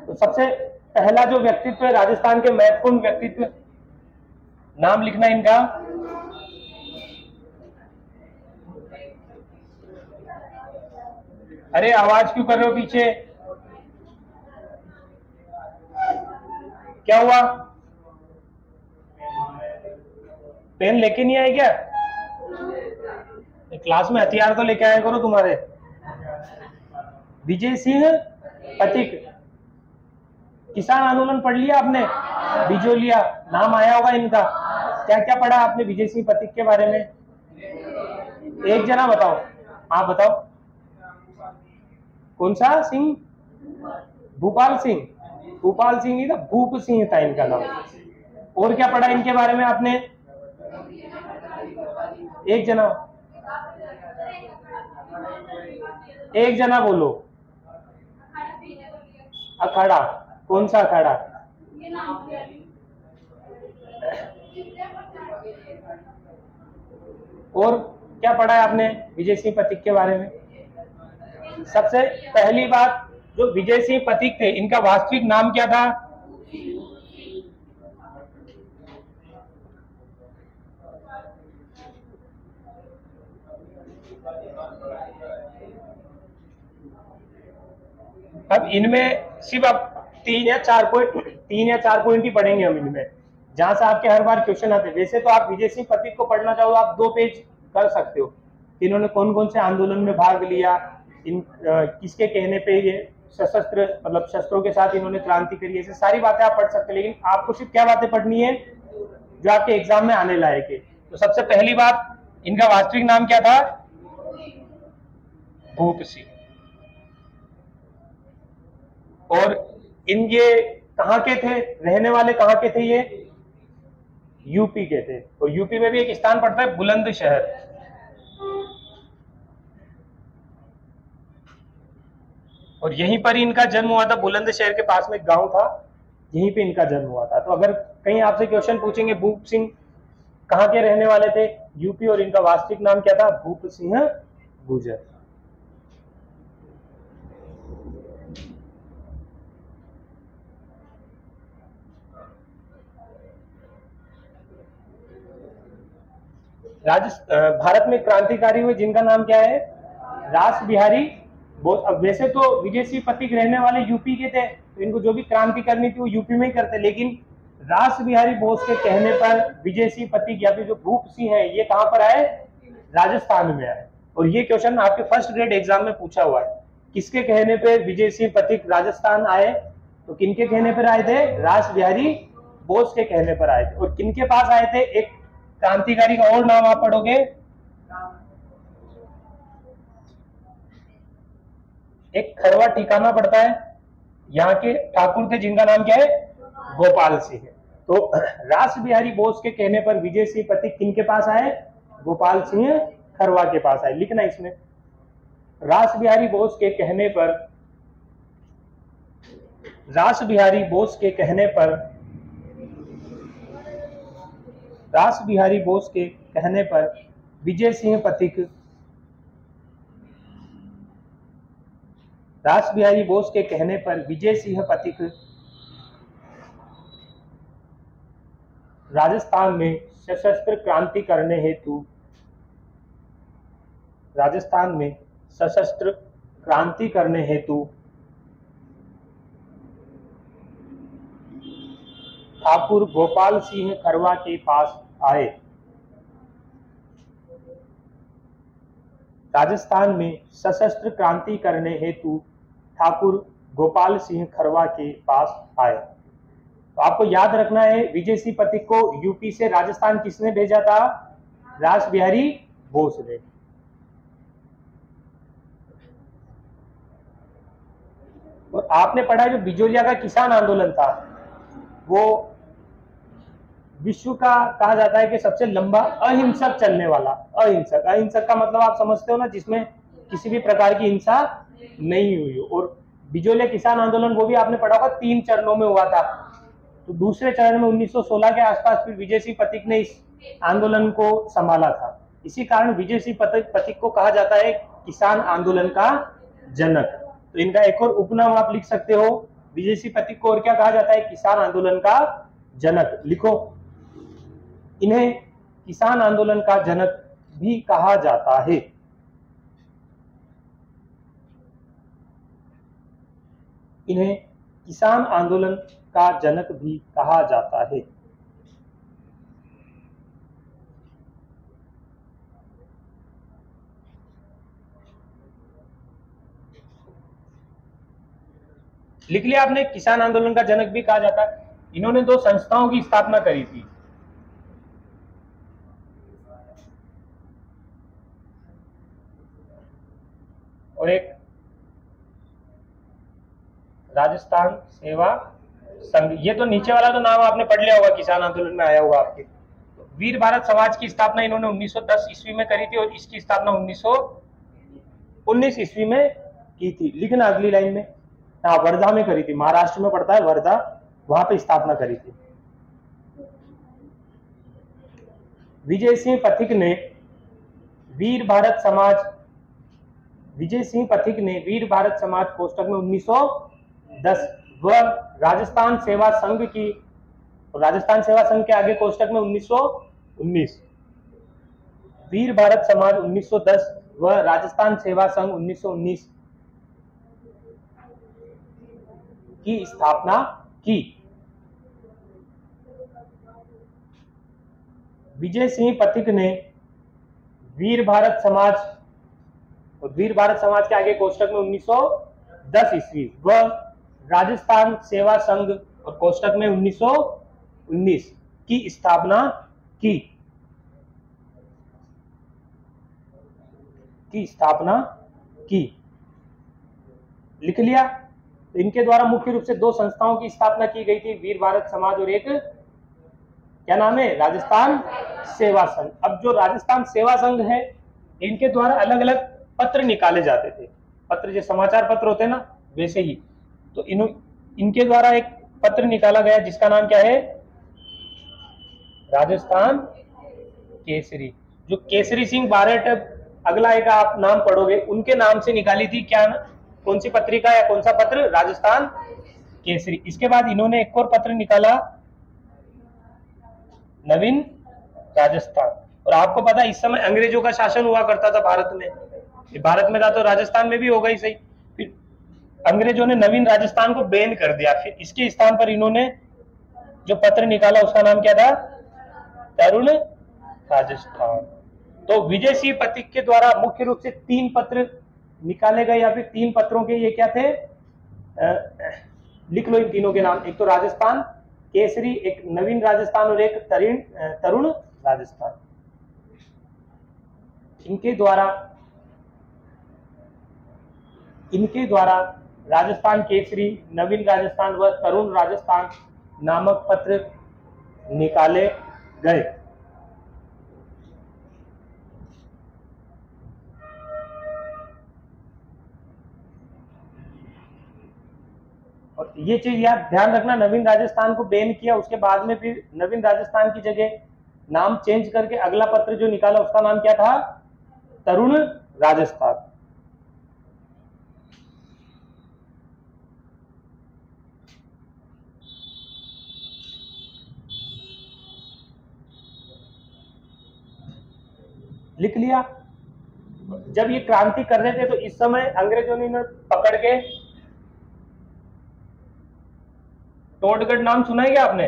तो सबसे पहला जो व्यक्तित्व है राजस्थान के महत्वपूर्ण व्यक्तित्व, नाम लिखना इनका। अरे आवाज क्यों कर रहे हो पीछे, क्या हुआ? पेन लेके नहीं आए क्या? क्लास में हथियार तो लेके आया करो तुम्हारे। विजय सिंह पथिक, किसान आंदोलन पढ़ लिया आपने? बिजोलिया नाम आया होगा इनका। क्या क्या पढ़ा आपने विजय सिंह पथिक के बारे में? एक जना बताओ, आप बताओ। कौन सा सिंह? भूपाल सिंह? भूपाल सिंह नहीं था, भूप सिंह था इनका नाम। और क्या पढ़ा इनके बारे में आपने? एक जना, एक जना बोलो। अखाड़ा? कौन सा अखाड़ा? और क्या पढ़ा है आपने विजय सिंह पथिक के बारे में? सबसे पहली बात, जो विजय सिंह पथिक थे इनका वास्तविक नाम क्या था? अब इनमें सिर्फ अब 3 या 4 पॉइंट ही पढ़ेंगे हम इनमें, जहां से आपके हर बार क्वेश्चन आते हैं। वैसे तो आप विजय सिंह पथिक को पढ़ना चाहो तो आप 2 पेज कर सकते हो। इन्होंने कौन कौन से आंदोलन में भाग लिया, किसके कहने पे ये सशस्त्र मतलब शस्त्रों के साथ इन्होंने क्रांति करी, ऐसे सारी बातें आप पढ़ सकते हैं। लेकिन आपको सिर्फ क्या बातें पढ़नी है जो आपके एग्जाम में आने लायक है। तो सबसे पहली बात, इनका वास्तविक नाम क्या था? भूप सिंह। और ये कहाँ के थे, रहने वाले कहाँ के थे? ये यूपी के थे। और यूपी में भी एक स्थान पड़ता है बुलंदशहर। और यहीं पर ही इनका जन्म हुआ था, बुलंदशहर के पास में एक गांव था, यहीं पे इनका जन्म हुआ था। तो अगर कहीं आपसे क्वेश्चन पूछेंगे भूप सिंह कहाँ के रहने वाले थे? यूपी। और इनका वास्तविक नाम क्या था? भूप सिंह गुर्जर। भारत में क्रांतिकारी हुए जिनका नाम क्या है? रास बिहारी बोस। अब वैसे तो विजय सिंह पथिक रहने वाले यूपी के थे, तो इनको जो भी क्रांति करनी थी वो यूपी में ही करते, लेकिन रास बिहारी बोस के कहने पर विजय सिंह पथिक या फिर जो भूप सिंह है ये कहां पर आए? राजस्थान में आए। और ये क्वेश्चन आपके फर्स्ट ग्रेड एग्जाम में पूछा हुआ है, किसके कहने पर विजय सिंह पथिक राजस्थान आए? तो किनके कहने पर आए थे? रास बिहारी बोस के कहने पर आए थे। और किनके पास आए थे? एक क्रांतिकारी का और नाम आप पढ़ोगे, एक खरवा ठिकाना पड़ता है, यहाँ के ठाकुर थे जिनका नाम क्या है? गोपाल सिंह। तो रास बिहारी बोस के कहने पर विजय सिंह पथिक किनके पास आए? गोपाल सिंह खरवा के पास आए। लिखना इसमें, रास बिहारी बोस के कहने पर, रास बिहारी बोस के कहने पर, रास बिहारी बोस के कहने पर विजय सिंह पथिक, रास बिहारी बोस के कहने पर विजय सिंह पथिक राजस्थान में सशस्त्र क्रांति करने हेतु, राजस्थान में सशस्त्र क्रांति करने हेतु ठाकुर गोपाल सिंह खरवा के पास आए। राजस्थान में सशस्त्र क्रांति करने हेतु ठाकुर गोपाल सिंह खरवा के पास आए। तो आपको याद रखना है, विजय सिंह पथिक को यूपी से राजस्थान किसने भेजा था? रास बिहारी बोस ने। और आपने पढ़ा जो बिजोलिया का किसान आंदोलन था, वो विश्व का कहा जाता है कि सबसे लंबा अहिंसक चलने वाला, अहिंसक का मतलब आप समझते हो ना, जिसमें किसी भी प्रकार की हिंसा नहीं हुई हो। और बिजोलिया किसान आंदोलन वो भी आपने पढ़ा होगा 3 चरणों में हुआ था। तो दूसरे चरण में 1916 के आसपास फिर विजय सिंह पथिक ने इस आंदोलन को संभाला था। इसी कारण विजय सिंह पथिक को कहा जाता है किसान आंदोलन का जनक। तो इनका एक और उपनाम आप लिख सकते हो, विजय सिंह पथिक को और क्या कहा जाता है? किसान आंदोलन का जनक। लिखो, इन्हें किसान आंदोलन का जनक भी कहा जाता है। इन्हें किसान आंदोलन का जनक भी कहा जाता है। लिख लिया आपने? किसान आंदोलन का जनक भी कहा जाता है। इन्होंने 2 संस्थाओं की स्थापना करी थी। और एक राजस्थान सेवा संघ। ये तो नीचे वाला तो नाम आपने पढ़ लिया होगा, किसान आंदोलन में आया होगा आपके। तो वीर भारत समाज की स्थापना इन्होंने 1910 ईस्वी में करी थी और इसकी स्थापना 1919 ईस्वी में की थी। लिखना अगली लाइन में, हाँ, वर्धा में करी थी। महाराष्ट्र में पड़ता है वर्धा, वहां पे स्थापना करी थी। विजय सिंह पथिक ने वीर भारत समाज कोष्टक में 1910 व राजस्थान सेवा संघ की, राजस्थान सेवा संघ के आगे कोष्टक में 1919। वीर भारत समाज 1910 व राजस्थान सेवा संघ 1919 की स्थापना की। विजय सिंह पथिक ने वीर भारत समाज के आगे कोष्टक में 1910 ईस्वी व राजस्थान सेवा संघ और कोष्टक में 1919 की स्थापना की। लिख लिया? तो इनके द्वारा मुख्य रूप से 2 संस्थाओं की स्थापना की गई थी, वीर भारत समाज और एक क्या नाम है? राजस्थान सेवा संघ। अब जो राजस्थान सेवा संघ है, इनके द्वारा अलग अलग पत्र निकाले जाते थे। पत्र जो समाचार पत्र होते हैं ना, वैसे ही। तो इनके द्वारा एक पत्र निकाला गया जिसका नाम क्या है? राजस्थान केसरी। जो केसरी सिंह बारेट, अगला एक आप नाम पढ़ोगे, उनके नाम से निकाली थी। क्या, कौन सी पत्रिका या कौन सा पत्र? राजस्थान केसरी। इसके बाद इन्होंने एक और पत्र निकाला, नवीन राजस्थान। और आपको पता है इस समय अंग्रेजों का शासन हुआ करता था भारत में। भारत में था तो राजस्थान में भी होगा ही सही। फिर अंग्रेजों ने नवीन राजस्थान को बैन कर दिया। फिर इसके स्थान पर इन्होंने जो पत्र निकाला उसका नाम क्या था? तरुण राजस्थान। तो विजय सिंह पथिक के द्वारा मुख्य रूप से 3 पत्र निकाले गए, या फिर 3 पत्रों के ये क्या थे? लिख लो इन तीनों के नाम। एक तो राजस्थान केसरी, एक नवीन राजस्थान और एक तरुण राजस्थान। इनके द्वारा राजस्थान केसरी, नवीन राजस्थान व तरुण राजस्थान नामक पत्र निकाले गए। और ये चीज याद ध्यान रखना, नवीन राजस्थान को बैन किया, उसके बाद में फिर नवीन राजस्थान की जगह नाम चेंज करके अगला पत्र जो निकाला उसका नाम क्या था? तरुण राजस्थान। लिख लिया? जब ये क्रांति कर रहे थे तो इस समय अंग्रेजों ने पकड़ के टोडगढ़, नाम सुना है क्या आपने?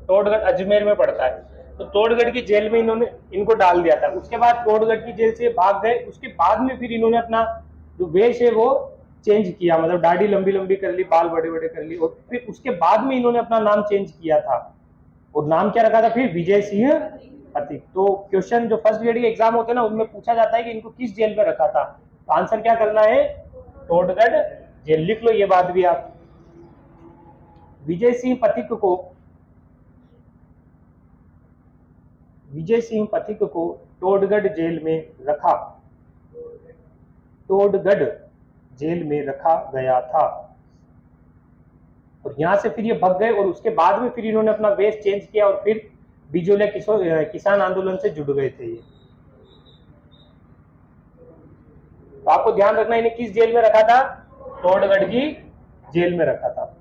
टोडगढ़ अजमेर में पड़ता है। तो टोडगढ़ की जेल में इनको डाल दिया था। उसके बाद टोडगढ़ की जेल से भाग गए। उसके बाद में फिर इन्होंने अपना जो वेश है वो चेंज किया, मतलब दाढ़ी लंबी लंबी कर ली, बाल बड़े बड़े कर ली, और फिर उसके बाद में इन्होंने अपना नाम चेंज किया था। और नाम क्या रखा था फिर? विजय सिंह पथिक। तो क्वेश्चन जो फर्स्ट ग्रेड के एग्जाम होते हैं ना, उनमें पूछा जाता है कि इनको किस जेल में रखा था। तो आंसर क्या करना है? टोडगढ़ जेल। लिख लो ये बात भी आप। विजय सिंह पथिक को टोडगढ़ जेल में रखा गया था। और यहां से फिर ये भग गए और उसके बाद में फिर इन्होंने अपना वेश चेंज किया और फिर बिजोलिया किसान आंदोलन से जुड़ गए थे ये। तो आपको ध्यान रखना, इन्हें किस जेल में रखा था? टोडगढ़ की जेल में रखा था।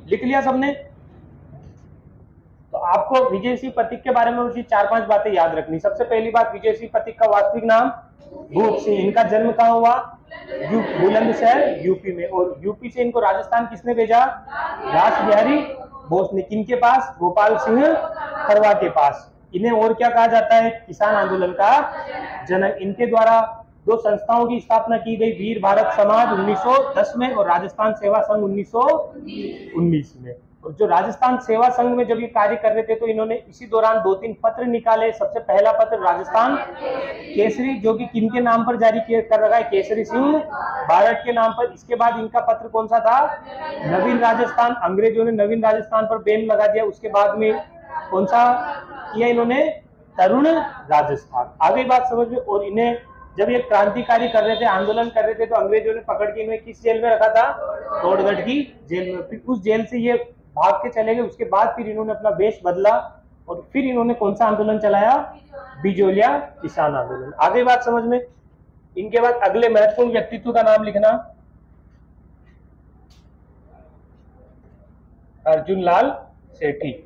लिख लिया सबने? तो आपको विजय सिंह पथिक के बारे में उसी 4-5 बातें याद रखनी। सबसे पहली बात, विजय सिंह पथिक का वास्तविक नाम भूप सिंह। इनका जन्म कहाँ हुआ? बुलंदशहर यूपी में। और यूपी से इनको राजस्थान किसने भेजा? रास बिहारी बोस ने। किनके पास? गोपाल सिंह खरवा के पास। इन्हें और क्या कहा जाता है? किसान आंदोलन का जनक। इनके द्वारा 2 संस्थाओं की स्थापना की गई, वीर भारत समाज 1910 में और राजस्थान सेवा संघ 1919 में। और जो राजस्थान सेवा संघ में जब ये कार्य कर रहे थे तो इन्होंने इसी दौरान 2-3 पत्र निकाले। सबसे पहला पत्र राजस्थान केसरी, जो कि किनके नाम पर जारी कर रखा है? केसरी सिंह भारत के नाम पर। इसके बाद इनका पत्र कौन सा था? नवीन राजस्थान। अंग्रेजों ने नवीन राजस्थान पर बैन लगा दिया। उसके बाद में कौन सा किया इन्होंने? तरुण राजस्थान। आगे बात समझ में। और इन्हें जब ये क्रांतिकारी कर रहे थे, आंदोलन कर रहे थे, तो अंग्रेजों ने पकड़ के इन्हें किस जेल में रखा था? तोड़गढ़ की जेल में। फिर उस जेल से ये भाग के चले गए। उसके बाद फिर इन्होंने अपना वेश बदला और फिर इन्होंने कौन सा आंदोलन चलाया? बिजोलिया किसान आंदोलन। आगे बात समझ में। इनके बाद अगले महत्वपूर्ण व्यक्तित्व का नाम लिखना, अर्जुन लाल सेठी।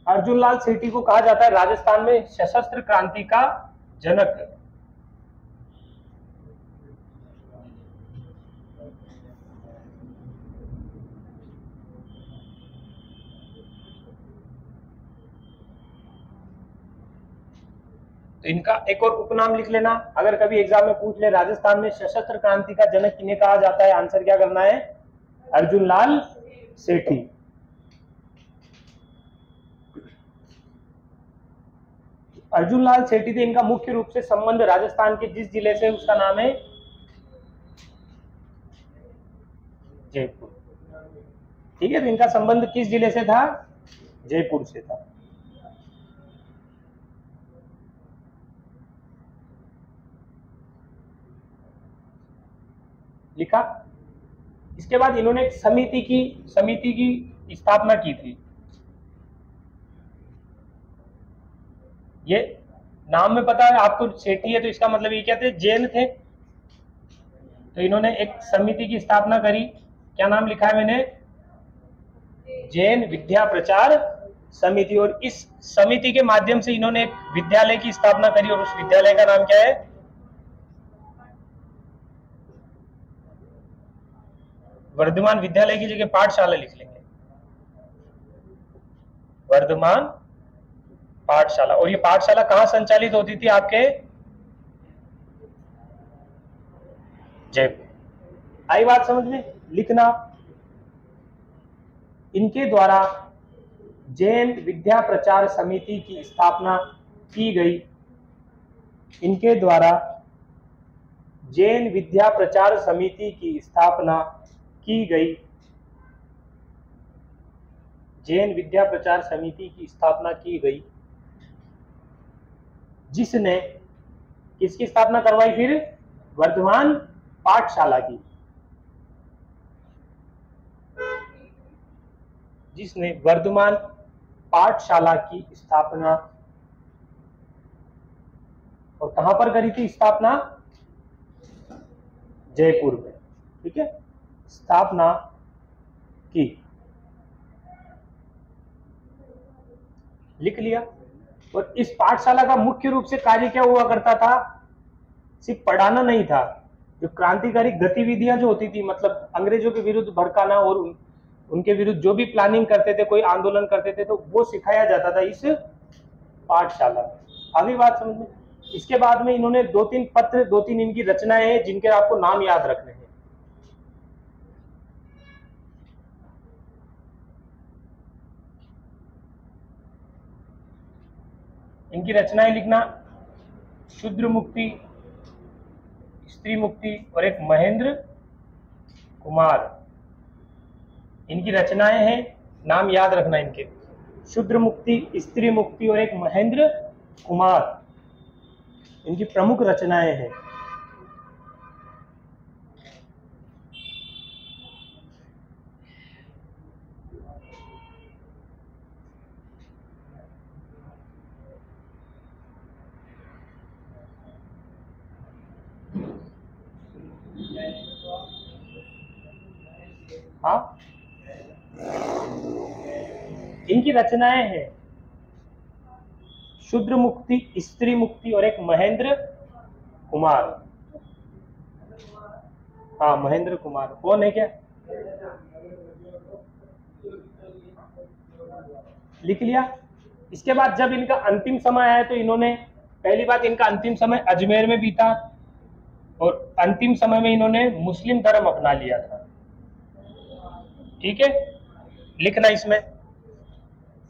अर्जुन लाल सेठी को कहा जाता है राजस्थान में सशस्त्र क्रांति का जनक। तो इनका एक और उपनाम लिख लेना, अगर कभी एग्जाम में पूछ ले राजस्थान में सशस्त्र क्रांति का जनक किन्हें कहा जाता है, आंसर क्या करना है? अर्जुन लाल सेठी। अर्जुन लाल सेठी थे। इनका मुख्य रूप से संबंध राजस्थान के जिस जिले से, उसका नाम है जयपुर। ठीक है, तो इनका संबंध किस जिले से था? जयपुर से था। लिखा। इसके बाद इन्होंने एक समिति की स्थापना की थी। ये नाम में पता है आपको, सेठी है तो इसका मतलब ये क्या थे? जैन थे। तो इन्होंने एक समिति की स्थापना करी। क्या नाम लिखा है मैंने? जैन विद्या प्रचार समिति। और इस समिति के माध्यम से इन्होंने एक विद्यालय की स्थापना करी और उस विद्यालय का नाम क्या है? वर्धमान विद्यालय की जगह पाठशाला लिख लेंगे, वर्धमान पाठशाला। और ये पाठशाला कहां संचालित होती थी? आपके जयपुर। आई बात समझ में? लिखना। इनके द्वारा जैन विद्या प्रचार समिति की स्थापना की गई। इनके द्वारा जैन विद्या प्रचार समिति की स्थापना की गई। जैन विद्या प्रचार समिति की स्थापना की गई, जिसने किसकी स्थापना करवाई? फिर वर्धमान पाठशाला की। जिसने वर्धमान पाठशाला की स्थापना, और कहां पर करी थी स्थापना? जयपुर में। ठीक है, स्थापना की। लिख लिया। और इस पाठशाला का मुख्य रूप से कार्य क्या हुआ करता था? सिर्फ पढ़ाना नहीं था, जो क्रांतिकारी गतिविधियां जो होती थी, मतलब अंग्रेजों के विरुद्ध भड़काना और उनके विरुद्ध जो भी प्लानिंग करते थे, कोई आंदोलन करते थे, तो वो सिखाया जाता था इस पाठशाला में। आगे बात समझ में। इसके बाद में इन्होंने 2-3 पत्र, 2-3 इनकी रचनाएं हैं जिनके आपको नाम याद रखने हैं। इनकी रचनाएं लिखना, शूद्र मुक्ति, स्त्री मुक्ति और एक महेंद्र कुमार। इनकी रचनाएं हैं, नाम याद रखना इनके। शूद्र मुक्ति, स्त्री मुक्ति और एक महेंद्र कुमार, इनकी प्रमुख रचनाएं हैं। इनकी रचनाएं हैं शूद्र मुक्ति, स्त्री मुक्ति और एक महेंद्र कुमार। हाँ, महेंद्र कुमार कौन है क्या? लिख लिया। इसके बाद जब इनका अंतिम समय आया तो इन्होंने, पहली बात इनका अंतिम समय अजमेर में बीता और अंतिम समय में इन्होंने मुस्लिम धर्म अपना लिया था। ठीक है, लिखना इसमें,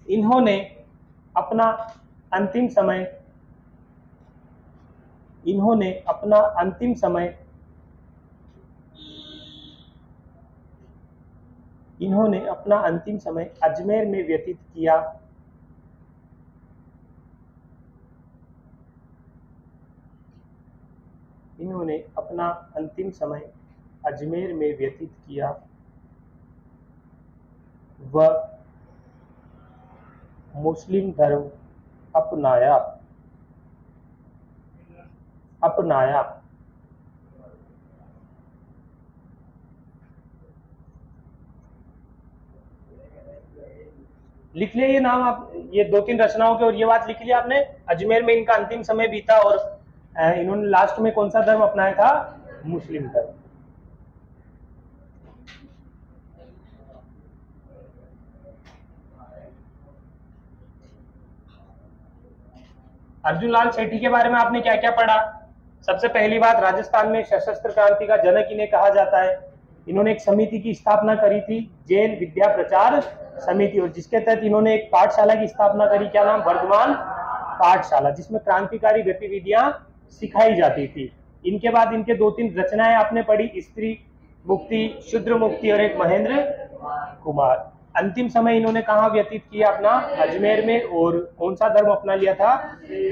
इन्होंने अपना अंतिम समय, इन्होंने अपना अंतिम समय, इन्होंने अपना अंतिम समय अजमेर में व्यतीत किया। इन्होंने अपना अंतिम समय अजमेर में व्यतीत किया व मुस्लिम धर्म अपनाया। लिख लिया ये नाम आप, ये 2-3 रचनाओं के, और ये बात लिख लिया आपने, अजमेर में इनका अंतिम समय बीता और इन्होंने लास्ट में कौन सा धर्म अपनाया था? मुस्लिम धर्म। अर्जुन लाल सेठी के बारे में आपने क्या क्या पढ़ा? सबसे पहली बात, राजस्थान में सशस्त्र क्रांति का जनक इन्हें कहा जाता है। इन्होंने एक समिति की स्थापना करी थी, जैन विद्या प्रचार समिति, और जिसके तहत इन्होंने एक पाठशाला की स्थापना करी, क्या नाम? वर्धमान पाठशाला, जिसमें क्रांतिकारी गतिविधियां सिखाई जाती थी। इनके बाद इनके 2-3 रचनाएं आपने पढ़ी, स्त्री मुक्ति, शूद्र मुक्ति और एक महेंद्र कुमार। अंतिम समय इन्होंने कहाँ व्यतीत किया अपना? अजमेर में, और कौन सा धर्म अपना लिया था?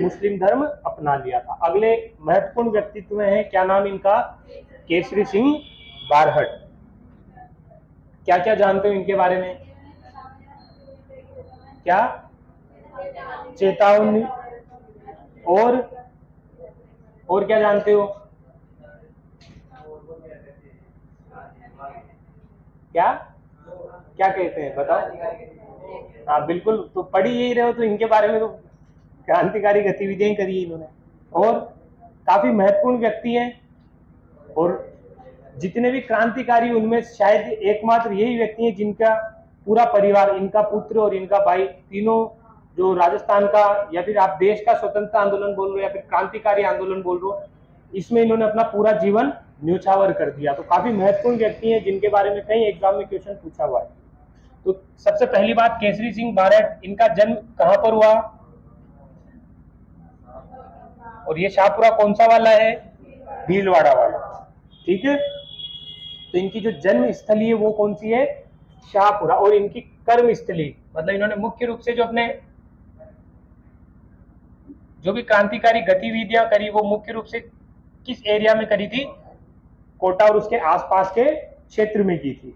मुस्लिम धर्म अपना लिया था। अगले महत्वपूर्ण व्यक्तित्व हैं, क्या नाम इनका? केसरी सिंह बारहट। क्या क्या जानते हो इनके बारे में? क्या? चेतावनी, और क्या जानते हो? क्या क्या कहते हैं बताओ? हाँ बिल्कुल, तो पढ़ी यही रहे हो, तो इनके बारे में तो क्रांतिकारी गतिविधियां करी इन्होंने, और काफी महत्वपूर्ण व्यक्ति हैं। और जितने भी क्रांतिकारी, उनमें शायद एकमात्र यही व्यक्ति हैं जिनका पूरा परिवार, इनका पुत्र और इनका भाई, तीनों जो राजस्थान का, या फिर आप देश का स्वतंत्रता आंदोलन बोल रहे हो या फिर क्रांतिकारी आंदोलन बोल रहे हो, इसमें इन्होंने अपना पूरा जीवन न्योछावर कर दिया। तो काफी महत्वपूर्ण व्यक्ति हैं जिनके बारे में कई एग्जाम में क्वेश्चन पूछा हुआ है। तो सबसे पहली बात, केसरी सिंह बारहट, इनका जन्म कहां पर हुआ? और ये शाहपुरा कौन सा वाला है? भीलवाड़ा वाला। ठीक है, तो इनकी जो जन्म स्थली है वो कौन सी है? शाहपुरा। और इनकी कर्म स्थली, मतलब इन्होंने मुख्य रूप से जो अपने जो भी क्रांतिकारी गतिविधियां करी वो मुख्य रूप से किस एरिया में करी थी? कोटा और उसके आसपास के क्षेत्र में की थी।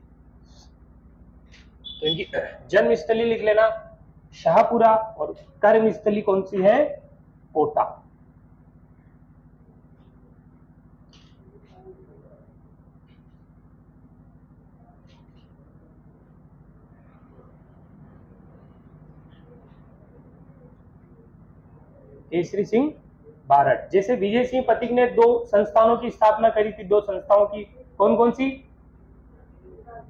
तो इनकी जन्म स्थली लिख लेना शाहपुरा, और कर्म स्थली कौन सी है? कोटा। केसरी सिंह बारहट। जैसे विजय सिंह पथिक ने 2 संस्थानों की स्थापना करी थी, 2 संस्थाओं की, कौन कौन सी?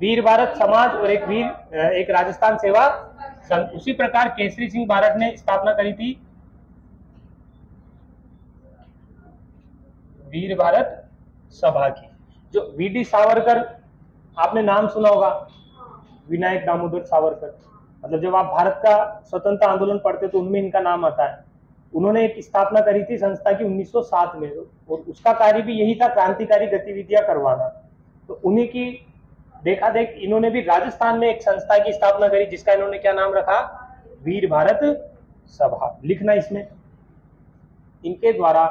वीर भारत समाज और एक राजस्थान सेवा संघ। उसी प्रकार केसरी सिंह बारहट ने स्थापना करी थी वीर भारत सभा की। जो वीडी सावरकर, आपने नाम सुना होगा, विनायक दामोदर सावरकर, मतलब जब आप भारत का स्वतंत्रता आंदोलन पढ़ते तो उनमें इनका नाम आता है। उन्होंने एक स्थापना करी थी संस्था की 1907 में, और उसका कार्य भी यही था, क्रांतिकारी गतिविधियां करवाना। तो उन्हीं की देखा देख इन्होंने भी राजस्थान में एक संस्था की स्थापना करी, जिसका इन्होंने क्या नाम रखा? वीर भारत सभा। लिखना इसमें, इनके द्वारा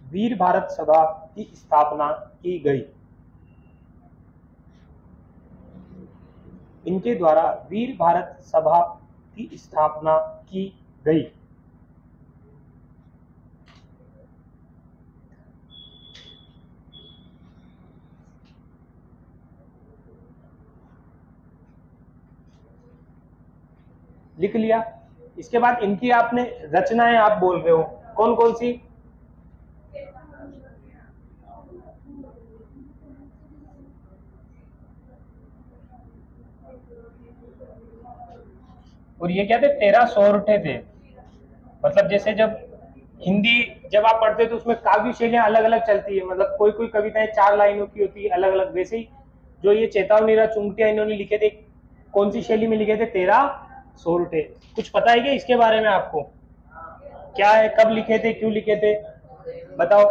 वीर भारत सभा की स्थापना की गई। इनके द्वारा वीर भारत सभा की स्थापना की गई। लिख लिया। इसके बाद इनकी आपने रचनाएं आप बोल रहे हो, कौन कौन सी? और ये क्या थे? 13 सोरठे थे। मतलब जैसे जब हिंदी जब आप पढ़ते तो उसमें काव्य शैलियां अलग अलग चलती है, मतलब कोई कोई कविताएं 4 लाइनों की होती है अलग अलग। वैसे ही जो ये चेतावनी चुंगटिया इन्होंने लिखे थे, कौन सी शैली में लिखे थे? 13 सोरठे। कुछ पता है क्या इसके बारे में आपको? क्या है, कब लिखे थे, क्यों लिखे थे, बताओ।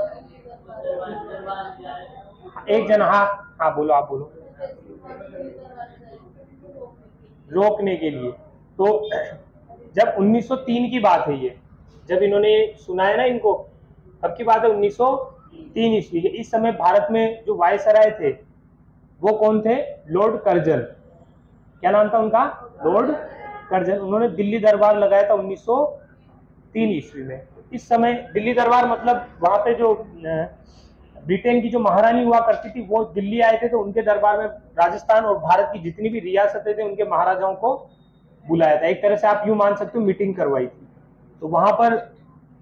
एक जन, हाँ हाँ बोलो, आप बोलो। रोकने के लिए। तो जब 1903 की बात है ये, जब इन्होंने सुनाया ना इनको, अब की बात है 1903 ईस्वी के। इस समय भारत में जो वायसराय थे वो कौन थे? Lord Curzon. क्या नाम था उनका? Lord Curzon. उन्होंने दिल्ली दरबार लगाया था 1903 ईस्वी में। इस समय दिल्ली दरबार मतलब वहां पे जो ब्रिटेन की जो महारानी हुआ करती थी वो दिल्ली आए थे, तो उनके दरबार में राजस्थान और भारत की जितनी भी रियासतें थे उनके महाराजाओं को बुलाया था। एक तरह से आप यूं मान सकते हो मीटिंग करवाई थी। तो वहां पर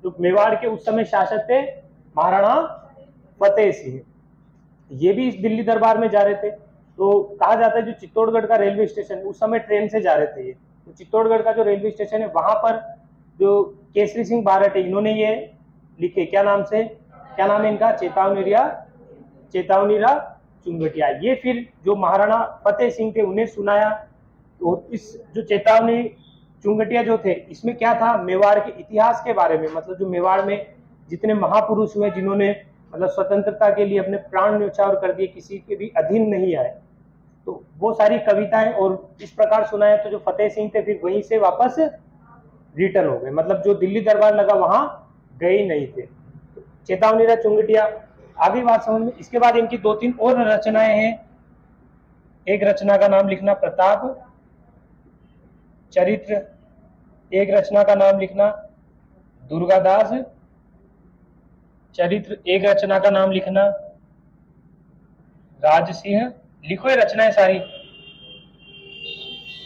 जो मेवाड़ के उस समय शासक थे महाराणा फतेह सिंह, ये भी इस दिल्ली दरबार में जा रहे थे। तो कहा जाता है जो चित्तौड़गढ़ का रेलवे स्टेशन, उस समय ट्रेन से जा रहे थे ये, तो चित्तौड़गढ़ का जो रेलवे स्टेशन है वहां पर जो केसरी सिंह बारट है इन्होंने ये लिखे, क्या नाम से, क्या नाम है इनका? चेतावनीरा चुंगटिया। ये फिर जो महाराणा फतेह सिंह थे उन्हें सुनाया। तो इस जो चेतावनी चुंगटिया जो थे, इसमें क्या था? मेवाड़ के इतिहास के बारे में, मतलब जो मेवाड़ में जितने महापुरुष हुए जिन्होंने मतलब स्वतंत्रता के लिए अपने प्राण न्यौछावर कर दिए, किसी के भी अधीन नहीं आए, तो वो सारी कविताएं और इस प्रकार सुनाया। तो जो फतेह सिंह थे फिर वहीं से वापस रिटर्न हो गए, मतलब जो दिल्ली दरबार लगा वहां गए नहीं थे। चेतावनीरा चुंगटिया, आगे बात समझ में। इसके बाद इनकी 2-3 और रचनाएं हैं। एक रचना का नाम लिखना प्रताप चरित्र, एक रचना का नाम लिखना दुर्गादास चरित्र, एक रचना का नाम लिखना राजसिंह। लिखो ये रचनाएं सारी।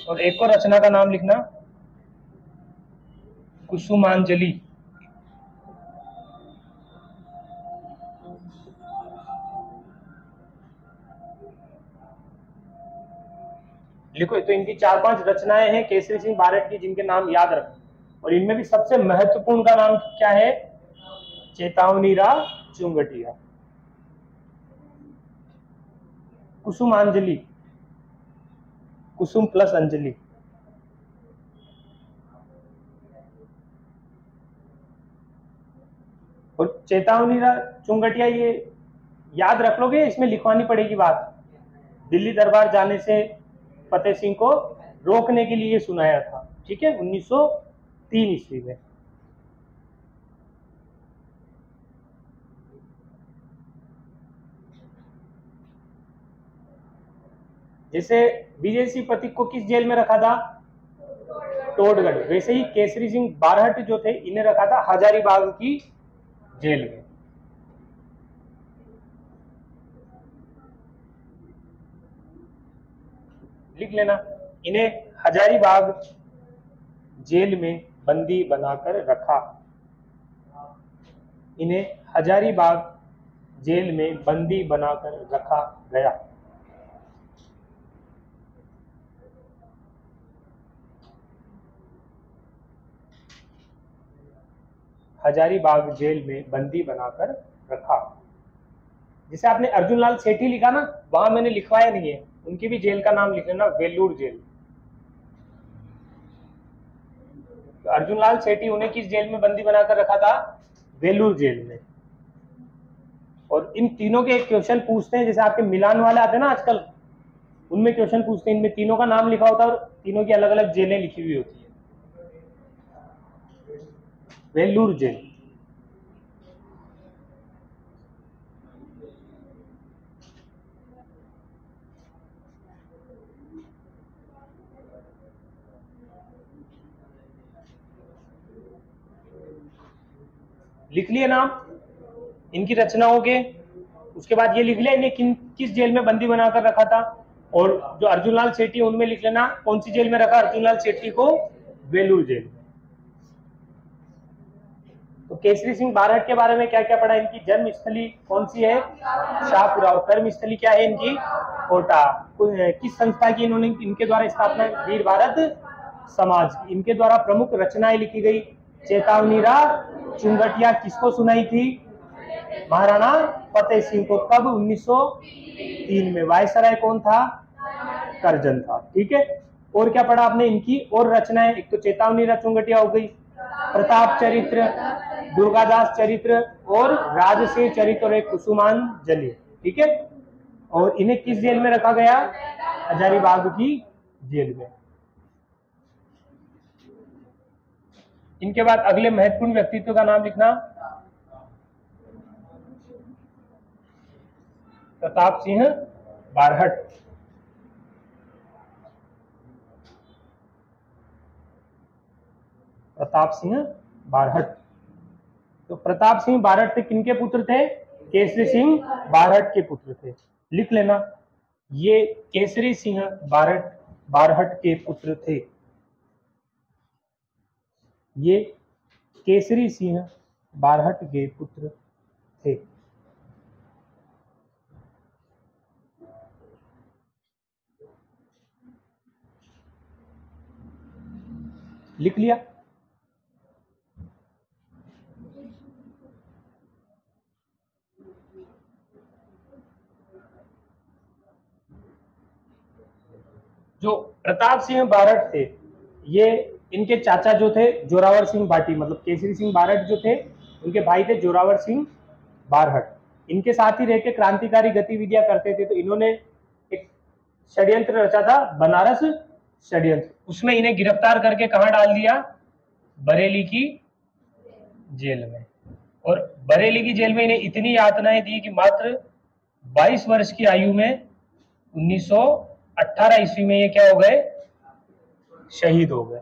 और एक और रचना का नाम लिखना कुसुमांजलि। लिखो। तो इनकी 4-5 रचनाएं हैं केसरी सिंह बारट की, जिनके नाम याद रखें। और इनमें भी सबसे महत्वपूर्ण का नाम क्या है? चेतावनीरा चुंगटिया। कुसुमांजलि, कुसुम प्लस अंजलि। और चेतावनीरा चुंगटिया ये याद रख लोगे, इसमें लिखवानी पड़ेगी बात। दिल्ली दरबार जाने से फतेह सिंह को रोकने के लिए सुनाया था, ठीक है, 1903 ईस्वी में। जैसे विजय सिंह पथिक को किस जेल में रखा था? टोडगढ़। वैसे ही केसरी सिंह बारहट जो थे इन्हें रखा था हजारीबाग की जेल में। लिख लेना, इन्हें हजारीबाग जेल में बंदी बनाकर रखा। इन्हें हजारीबाग जेल में बंदी बनाकर रखा गया। हजारीबाग जेल में बंदी बनाकर रखा। जैसे आपने अर्जुनलाल सेठी लिखा ना, वहां मैंने लिखवाया नहीं है, उनकी भी जेल का नाम लिख लेना, वेल्लूर जेल। तो अर्जुनलाल सेठी उन्हें किस जेल में बंदी बनाकर रखा था? वेल्लूर जेल में। और इन तीनों के क्वेश्चन पूछते हैं, जैसे आपके मिलान वाले आते हैं ना आजकल, उनमें क्वेश्चन पूछते हैं, इनमें तीनों का नाम लिखा होता है और तीनों की अलग अलग जेलें लिखी हुई होती है। वेल्लूर जेल। लिख लिए नाम इनकी रचनाओं के। उसके बाद ये लिख लिया इन्हें किस जेल में बंदी बनाकर रखा था। और जो अर्जुनलाल सेठी उनमें लिख लेना कौन सी जेल में रखा अर्जुनलाल सेठी को? वेलूर जेल में। तो केसरी सिंह बारहट के बारे में क्या क्या पढ़ा? इनकी जन्म स्थली कौन सी है? शाहपुरा। और कर्म स्थली क्या है इनकी? कोटा। किस संस्था की इन्होंने इनके द्वारा स्थापना? वीर भारत समाज की। इनके द्वारा प्रमुख रचनाएं लिखी गई। चेतावनी राह चुंगटिया किसको सुनाई थी? महाराणा फतेह सिंह को। कब? 1903 में। वायसराय कौन था? करजन था। ठीक है। और क्या पढ़ा आपने इनकी और रचनाएं? एक तो चेतावनी राह चुंगटिया हो गई, प्रताप चरित्र, दुर्गादास चरित्र और राजसेन चरित्र और एक कुसुमांजलि। ठीक है। और इन्हें किस जेल में रखा गया? हजारीबाग की जेल में। इनके बाद अगले महत्वपूर्ण व्यक्तित्व का नाम लिखना। प्रताप सिंह बारहट। प्रताप सिंह बारहट। तो प्रताप सिंह बारहट किनके पुत्र थे? केसरी सिंह बारहट के पुत्र थे। लिख लेना, ये केसरी सिंह बारहट के पुत्र थे। ये केसरी सिंह बारहट के पुत्र थे। लिख लिया? जो प्रताप सिंह बारहट थे, ये इनके चाचा जो थे जोरावर सिंह भाटी, मतलब केसरी सिंह बारहट जो थे उनके भाई थे जोरावर सिंह बारहट। इनके साथ ही रहकर क्रांतिकारी गतिविधियां करते थे। तो इन्होंने एक षड्यंत्र रचा था, बनारस षड्यंत्र। उसमें इन्हें गिरफ्तार करके कहां डाल दिया? बरेली की जेल में। और बरेली की जेल में इन्हें इतनी यातनाएं दी कि मात्र 22 वर्ष की आयु में 1918 ईस्वी में ये क्या हो गए? शहीद हो गए।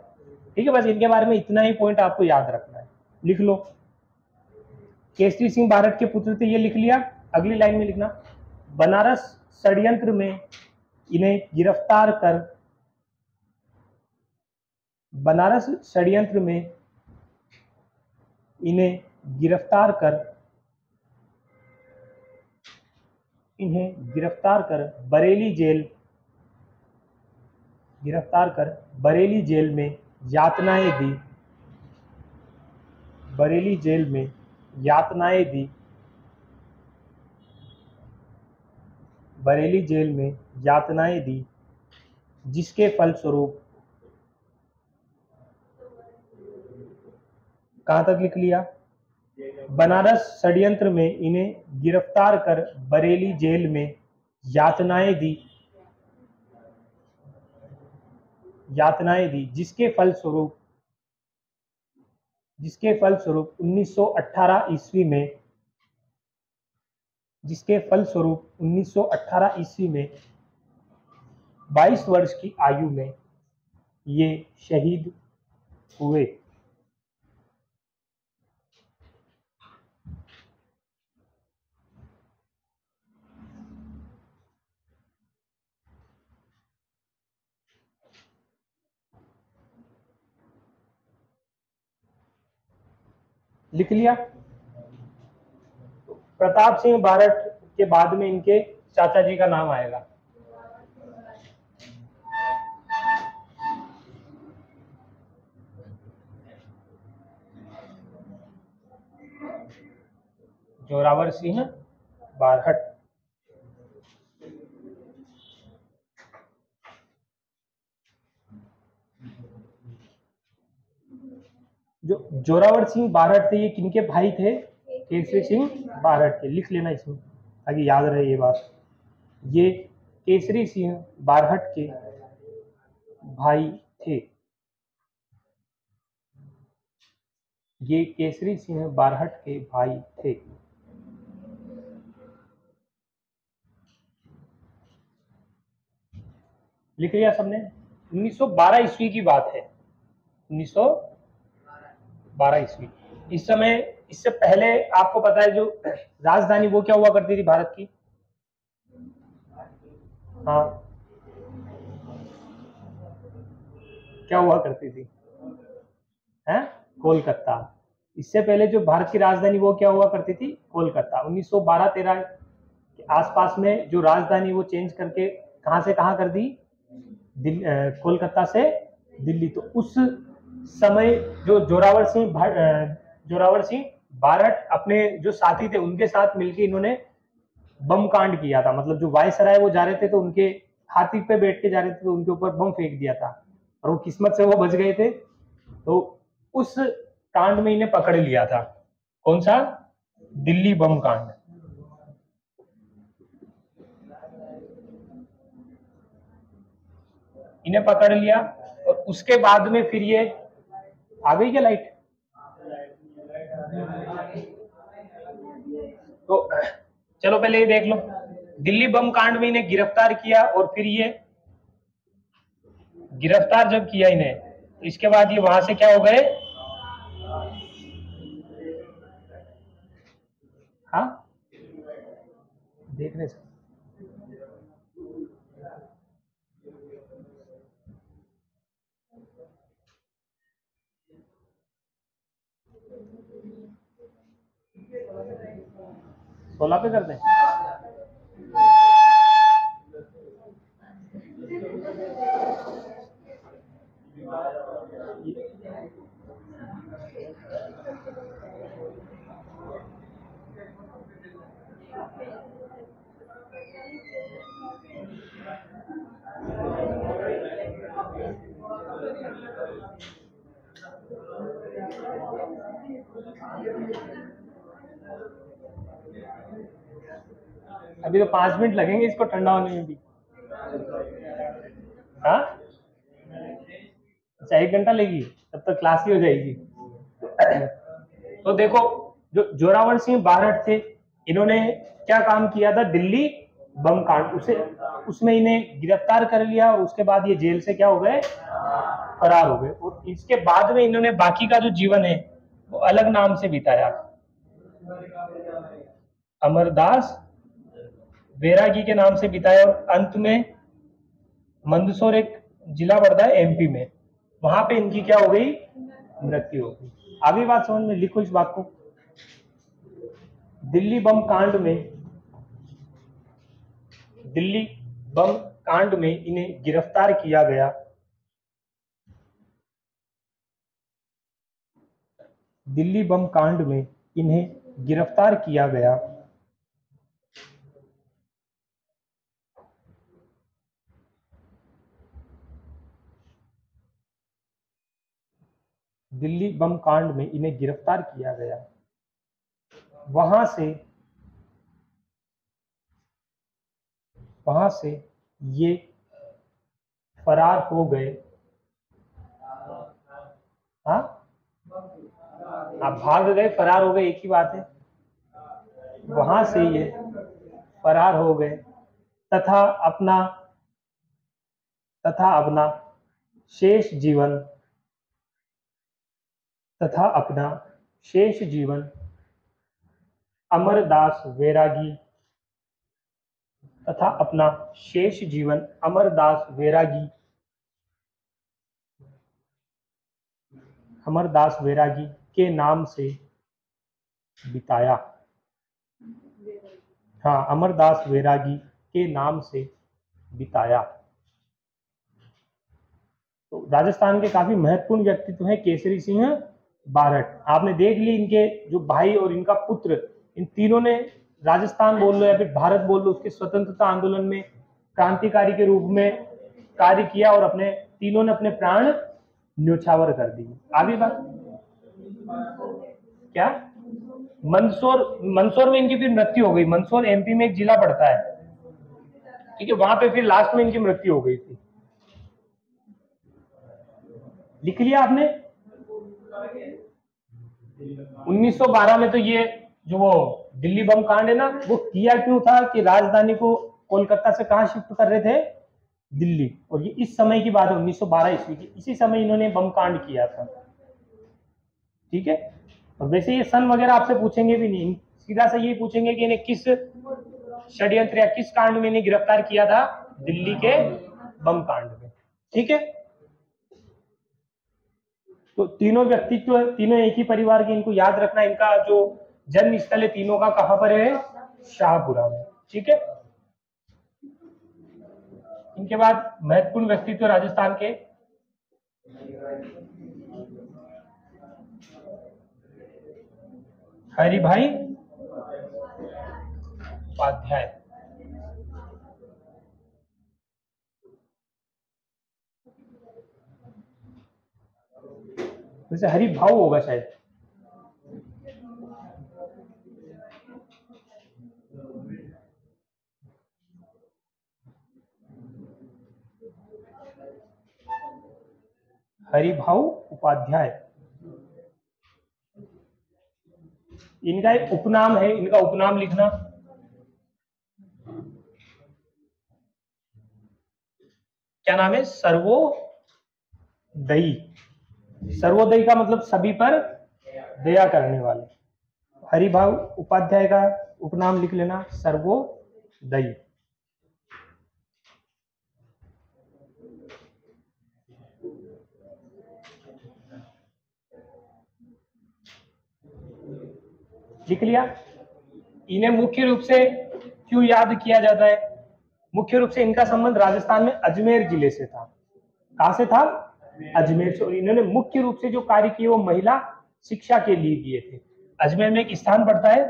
ठीक है। बस इनके बारे में इतना ही पॉइंट आपको याद रखना है। लिख लो, केसरी सिंह बारहट के पुत्र थे, ये लिख लिया। अगली लाइन में लिखना, बनारस षड्यंत्र में इन्हें गिरफ्तार कर, बनारस षड्यंत्र में इन्हें गिरफ्तार कर, इन्हें गिरफ्तार कर बरेली जेल, गिरफ्तार कर बरेली जेल में यातनाएं दी, बरेली जेल में यातनाएं दी, बरेली जेल में यातनाएं दी, जिसके फलस्वरूप, कहां तक लिख लिया? बनारस षड्यंत्र में इन्हें गिरफ्तार कर बरेली जेल में यातनाएं दी, यातनाएं दी, जिसके फलस्वरूप 1918 ईस्वी में, जिसके फलस्वरूप 1918 ईस्वी में 22 वर्ष की आयु में ये शहीद हुए। लिख लिया? प्रताप सिंह बारहट के बाद में इनके चाचा जी का नाम आएगा। जोरावर सिंह बारहट। जो जोरावर सिंह बारहट थे, ये किनके भाई थे? केसरी सिंह बारहट के। लिख लेना इसमें ताकि याद रहे ये बात। ये केसरी सिंह बारहट के भाई थे। ये केसरी सिंह बारहट के भाई थे। लिख लिया सबने? 1912 ईस्वी की बात है। 1912 ईस्वी। इस समय, इससे पहले आपको पता है जो राजधानी वो क्या हुआ करती थी भारत की? हाँ, क्या हुआ करती थी? है कोलकाता। इससे पहले जो भारत की राजधानी वो क्या हुआ करती थी, कोलकाता। 1912-13 के आसपास में जो राजधानी वो चेंज करके कहां से कहां कर दी, कोलकाता से दिल्ली। तो उस समय जो जोरावर सिंह बारट अपने जो साथी थे उनके साथ मिलकर इन्होंने बम कांड किया था। मतलब जो वायसराय वो जा रहे थे तो उनके हाथी पे बैठ के जा रहे थे तो उनके ऊपर बम फेंक दिया था और वो किस्मत से वो बच गए थे। तो उस कांड में इन्हें पकड़ लिया था। कौन सा, दिल्ली बम कांड। इन्हें पकड़ लिया और उसके बाद में फिर ये आ गई क्या लाइट। तो चलो पहले ये देख लो, दिल्ली बम कांड में इन्हें गिरफ्तार किया और फिर ये गिरफ्तार जब किया इन्हें तो इसके बाद ये वहां से क्या हो गए, हाँ देख रहे सर। सोलह पे कर दें। अभी तो 5 मिनट लगेंगे इसको ठंडा होने में भी। हाँ अच्छा 1 घंटा लेगी, तब तक क्लास ही हो जाएगी। तो देखो जो जोरावर सिंह बारट थे इन्होंने क्या काम किया था, दिल्ली बम कांड, उसे उसमें इन्हें गिरफ्तार कर लिया और उसके बाद ये जेल से क्या हो गए, फरार हो गए। और इसके बाद में इन्होंने बाकी का जो जीवन है वो अलग नाम से बिताया, अमरदास बैरागी के नाम से बिताया। और अंत में मंदसौर एक जिला पड़ता है एमपी में, वहां पे इनकी क्या हो गई, मृत्यु हो गई। आगे बात समझ में, लिखो इस बात को। दिल्ली बम कांड में, दिल्ली बम कांड में इन्हें गिरफ्तार किया गया। दिल्ली बम कांड में इन्हें गिरफ्तार किया गया। दिल्ली बम कांड में इन्हें गिरफ्तार किया गया। वहां से ये फरार हो गए। हाँ आप भाग गए फरार हो गए एक ही बात है। वहां से ये फरार हो गए तथा अपना शेष जीवन अमरदास बैरागी अमरदास बैरागी के नाम से बिताया। हाँ अमरदास बैरागी के नाम से बिताया। तो राजस्थान के काफी महत्वपूर्ण व्यक्तित्व हैं केसरी सिंह बारट। आपने देख ली इनके जो भाई और इनका पुत्र, इन तीनों ने राजस्थान बोल लो या फिर भारत बोल लो उसके स्वतंत्रता आंदोलन में क्रांतिकारी के रूप में कार्य किया और अपने तीनों ने अपने प्राण न्योछावर कर दिए। आगे बात क्या, मंदसौर में इनकी फिर मृत्यु हो गई। मंदसौर एमपी में एक जिला पड़ता है, ठीक है, वहां पे फिर लास्ट में इनकी मृत्यु हो गई थी। लिख लिया आपने। 1912 में तो ये जो वो दिल्ली बम कांड है ना, वो किया क्यों था कि राजधानी को कोलकाता से कहां शिफ्ट कर रहे थे, दिल्ली। और ये इस समय की बात है 1912 ईस्वी की, इसी समय इन्होंने बम कांड किया था। ठीक है, और वैसे ये सन वगैरह आपसे पूछेंगे भी नहीं, सीधा से यही पूछेंगे कि इन्हें किस षड्यंत्र या किस कांड में इन्हें गिरफ्तार किया था, दिल्ली के बम कांड में। ठीक है, तो तीनों व्यक्तित्व, तीनों एक ही परिवार के, इनको याद रखना। इनका जो जन्म स्थल है तीनों का कहां पर है? शाहपुरा में। ठीक है। इनके बाद महत्वपूर्ण व्यक्तित्व राजस्थान के, हरिभाई उपाध्याय। वैसे हरिभाऊ होगा शायद। हरिभाऊ उपाध्याय, इनका एक उपनाम है, इनका उपनाम लिखना। क्या नाम है? सर्वोदयी। सर्वोदयी का मतलब सभी पर दया करने वाले। हरिभाऊ उपाध्याय का उपनाम लिख लेना, सर्वोदयी। लिख लिया। इन्हें मुख्य रूप से क्यों याद किया जाता है? मुख्य रूप से इनका संबंध राजस्थान में अजमेर जिले से था। कहां से था? अजमेर से। और इन्होंने मुख्य रूप से जो कार्य किए वो महिला शिक्षा के लिए किए थे। अजमेर में एक स्थान पड़ता है,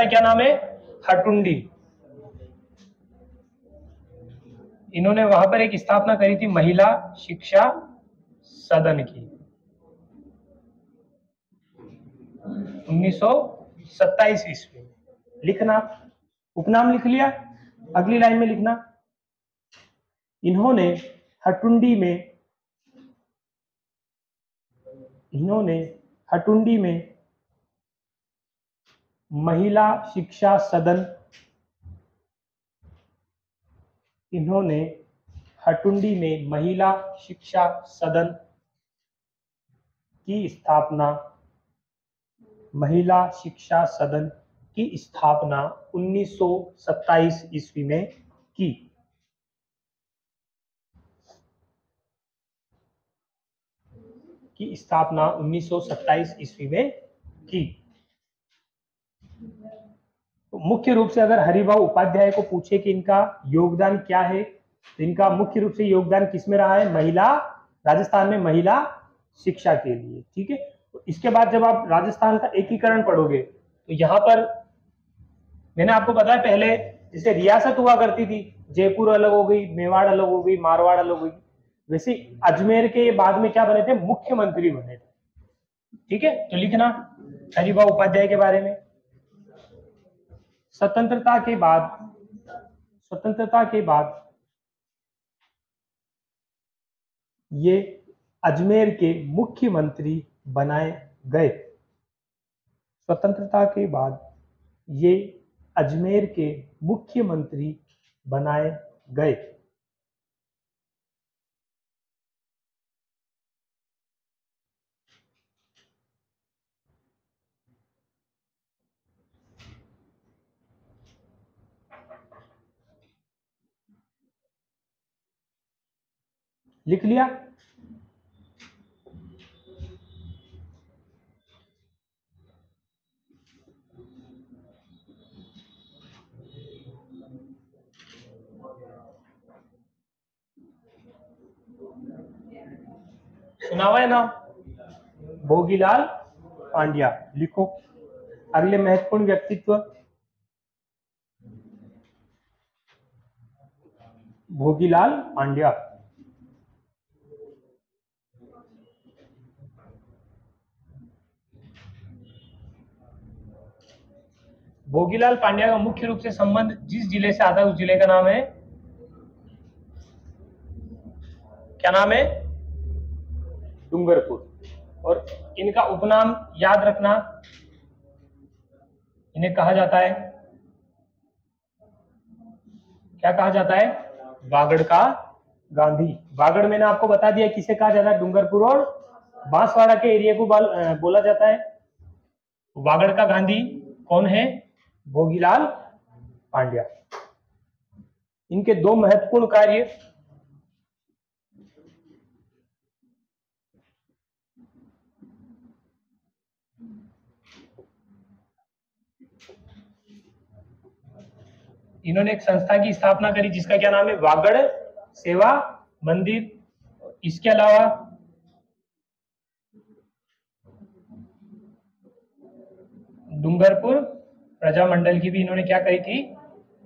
क्या नाम है? हटुंडी। इन्होंने वहां पर एक स्थापना करी थी महिला शिक्षा सदन की, 1927 ईस्वी में। लिखना, उपनाम लिख लिया। अगली लाइन में लिखना, इन्होंने हटुंडी में महिला शिक्षा सदन, इन्होंने हटुंडी में महिला शिक्षा सदन की स्थापना, महिला शिक्षा सदन की स्थापना 1927 ईस्वी में की। स्थापना 1927 ईस्वी में की। तो मुख्य रूप से अगर हरिभाऊ उपाध्याय को पूछे कि इनका योगदान क्या है, तो इनका मुख्य रूप से योगदान किसमें रहा है? महिला, राजस्थान में महिला शिक्षा के लिए। ठीक है। तो इसके बाद जब आप राजस्थान का एकीकरण पढ़ोगे तो यहाँ पर मैंने आपको बताया पहले, जैसे रियासत हुआ करती थी, जयपुर अलग हो गई, मेवाड़ अलग हो गई, मारवाड़ अलग हो गई, वैसे अजमेर के बाद में क्या बने थे? मुख्यमंत्री बने थे। ठीक है। तो लिखना हरिभाऊ उपाध्याय के बारे में। स्वतंत्रता के बाद ये अजमेर के मुख्यमंत्री बनाए गए। स्वतंत्रता के बाद ये अजमेर के मुख्यमंत्री बनाए गए। लिख लिया। सुना हुआ है ना? भोगीलाल पांड्या। लिखो अगले महत्वपूर्ण व्यक्तित्व, भोगीलाल पांड्या। भोगीलाल पांड्या का मुख्य रूप से संबंध जिस जिले से आता है उस जिले का नाम है, क्या नाम है? डूंगरपुर। और इनका उपनाम याद रखना, इन्हें कहा जाता है, क्या कहा जाता है? वागड़ का गांधी। वागड़ मैंने आपको बता दिया किसे कहा जाता है? डूंगरपुर और बांसवाड़ा के एरिया को बोला जाता है। वागड़ का गांधी कौन है? भोगीलाल पांड्या। इनके दो महत्वपूर्ण कार्य, इन्होंने एक संस्था की स्थापना करी जिसका क्या नाम है, वागड़ सेवा मंदिर। इसके अलावा डूंगरपुर प्रजामंडल की भी इन्होंने क्या करी थी,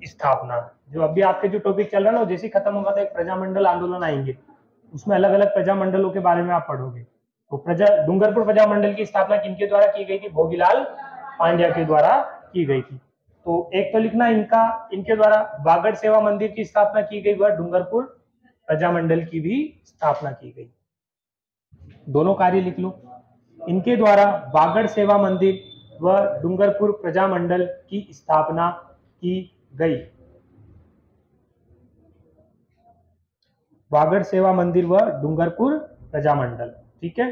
स्थापना। जो अभी आपके जो टॉपिक चल रहा है ना, जैसे खत्म होगा तो एक प्रजामंडल आंदोलन आएंगे, उसमें अलग अलग प्रजामंडलों के बारे में आप पढ़ोगे। तो डूंगरपुर प्रजामंडल की स्थापना किनके द्वारा की गई थी, भोगीलाल पांड्या के द्वारा की गई थी। तो एक तो लिखना इनके द्वारा वागड़ सेवा मंदिर की स्थापना की गई, वह डूंगरपुर प्रजामंडल की भी स्थापना की गई। दोनों कार्य लिख लो, इनके द्वारा वागड़ सेवा मंदिर व डूंगरपुर प्रजामंडल की स्थापना की गई। वागड़ सेवा मंदिर व डूंगरपुर प्रजामंडल, ठीक है।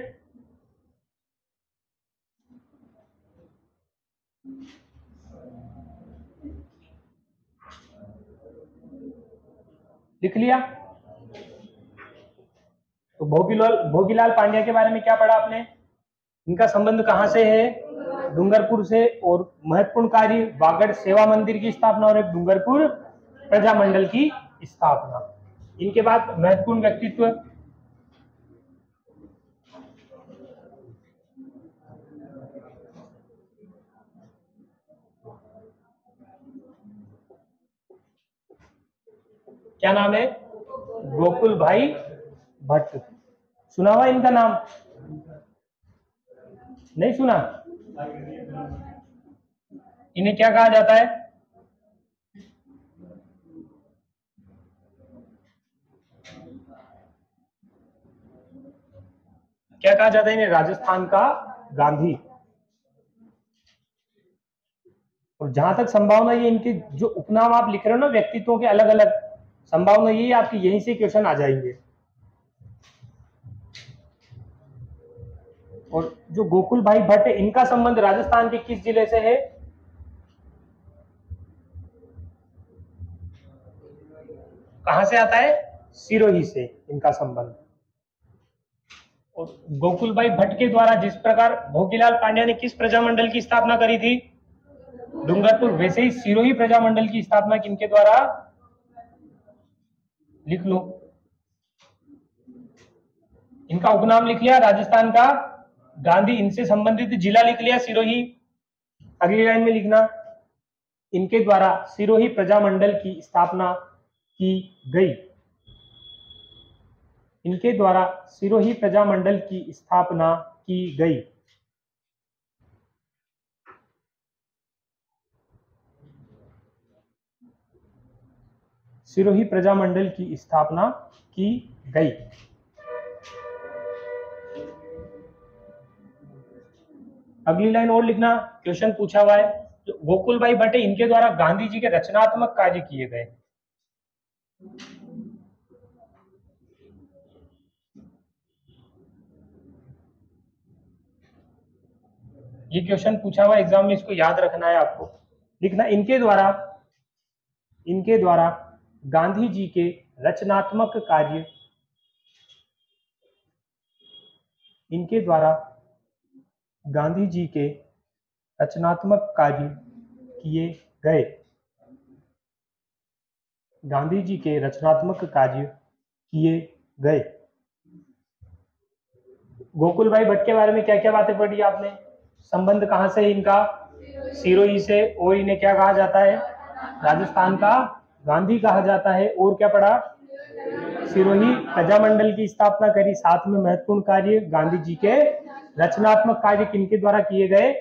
लिख लिया। तो भोगीलाल पांड्या के बारे में क्या पढ़ा आपने, इनका संबंध कहां से है, डूंगरपुर से, और महत्वपूर्ण कार्य वागड़ सेवा मंदिर की स्थापना और एक डूंगरपुर प्रजामंडल की स्थापना। इनके बाद महत्वपूर्ण व्यक्तित्व, क्या नाम है, गोकुल भाई भट्ट। सुना हुआ इनका नाम, नहीं सुना? इन्हें क्या कहा जाता है, क्या कहा जाता है इन्हें, राजस्थान का गांधी। और जहां तक संभावना ये इनके जो उपनाम आप लिख रहे हो ना व्यक्तित्वों के अलग अलग, संभावना ये आपकी यहीं से क्वेश्चन आ जाएंगे। और जो गोकुल भाई भट्ट है, इनका संबंध राजस्थान के किस जिले से है, कहां से आता है, सिरोही से इनका संबंध। और गोकुल भाई भट्ट के द्वारा जिस प्रकार भोगीलाल पांड्या ने किस प्रजामंडल की स्थापना करी थी, डूंगरपुर, वैसे ही सिरोही प्रजामंडल की स्थापना किनके द्वारा, लिख लो। इनका उपनाम लिख लिया, राजस्थान का गांधी। इनसे संबंधित जिला लिख लिया, सिरोही। अगली लाइन में लिखना, इनके द्वारा सिरोही प्रजामंडल की स्थापना की गई। इनके द्वारा सिरोही प्रजामंडल की स्थापना की गई। सिरोही प्रजामंडल की स्थापना की गई। अगली लाइन और लिखना, क्वेश्चन पूछा हुआ है, गोकुल भाई भट्ट इनके द्वारा गांधी जी के रचनात्मक कार्य किए गए। ये क्वेश्चन पूछा हुआ एग्जाम में, इसको याद रखना है आपको। लिखना, इनके द्वारा गांधी जी के रचनात्मक कार्य, इनके द्वारा गांधी जी के रचनात्मक कार्य किए गए। गांधी जी के रचनात्मक कार्य किए गए। गोकुल भाई भट्ट के बारे में क्या क्या बातें पढ़ी आपने, संबंध कहां से है इनका, सिरोही से, और इन्हें क्या कहा जाता है, राजस्थान का गांधी कहा जाता है। और क्या पढ़ा, सिरोही प्रजामंडल की स्थापना करी, साथ में महत्वपूर्ण कार्य गांधी जी के रचनात्मक कार्य किनके द्वारा किए गए,